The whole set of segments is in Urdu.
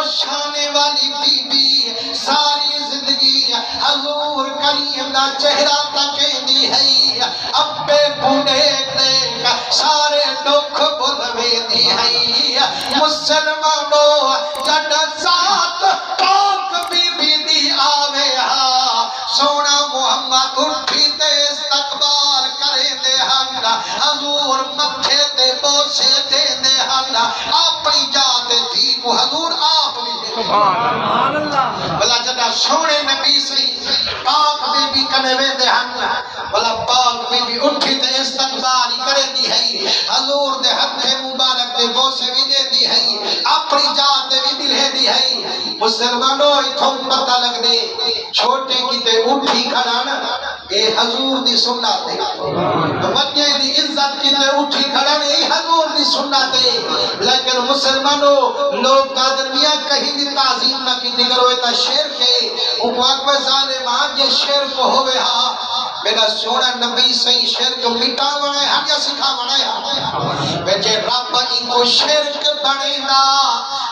شانے والی بی بی ساری زندگی حضور کریم دا چہرہ تکیں دی ہے ابے بوڑے دیکھ سارے دکھ بلوے دی ہے مسلمانوں جد ذات پاک بی بی دی آوے ہاں سونا محمد اٹھی تے استقبال کرے دے ہم حضور مکھے تے بوسے دے دے ہم اپنی جاتے تھی وہ حضور آپ بھی سبحان اللہ بلا جدا سونے نبی سے پاک بی بی کنے وے دے ہم بلا پاک بی بی اٹھی تے استقبال کرے دی ہے حضور دے ہتھے مبارک دے بوسے بھی دے دی ہے اپنی جاتے بھی ملے دی ہے مسلمانوں اتھوں پتہ لگ دے چھوٹے کی تے اٹھی کھڑانا اے حضور دی سنت ہے وجہ دی عزت کی تے اٹھی کھڑانا اے حضور دی سنت ہے لیکن مسلمانوں لوگ کا درمیان کہیں بھی تعظیم نہ کی دیگر ہوئے تا شیر کے اپواق میں ظالمان یہ شیر کو ہوئے ہاں میرا سونا نبی صحیح شرک مٹا بڑھائے ہم یا سکھا بڑھائے بیچے رب ان کو شرک بڑھے دا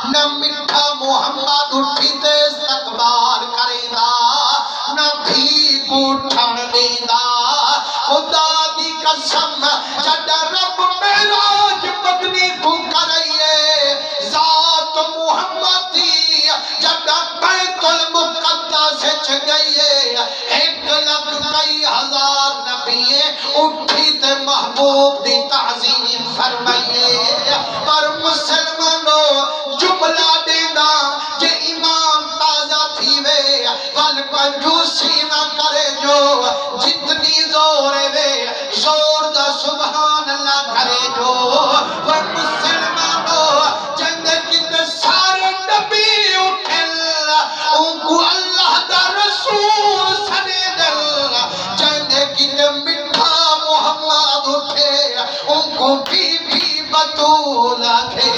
نہ مٹھا محمد اٹھی تے استقبال کرے دا نہ بھی اٹھن دے دا خدا دی قسم جد رب معراج مدنی کو کرئیے ذات محمد دی جد بیت المقدس چ گئیے 1,00,000 نبی اٹھی تے محبوب دی تعظیم فرمائیے پر مسلمانوں جملہ دینا جے ایمان تازہ تھی وے ول کنجوسی نہ کرے جو جتنی زور وے زور دا سبحان اللہ کرے جو وہ مسلمانوں جنگ کتے سارے نبی اٹھل ان کو اللہ دا رسول سنے دل جنگ کتے مٹھا محمد اٹھے ان کو بھی بطول آکھے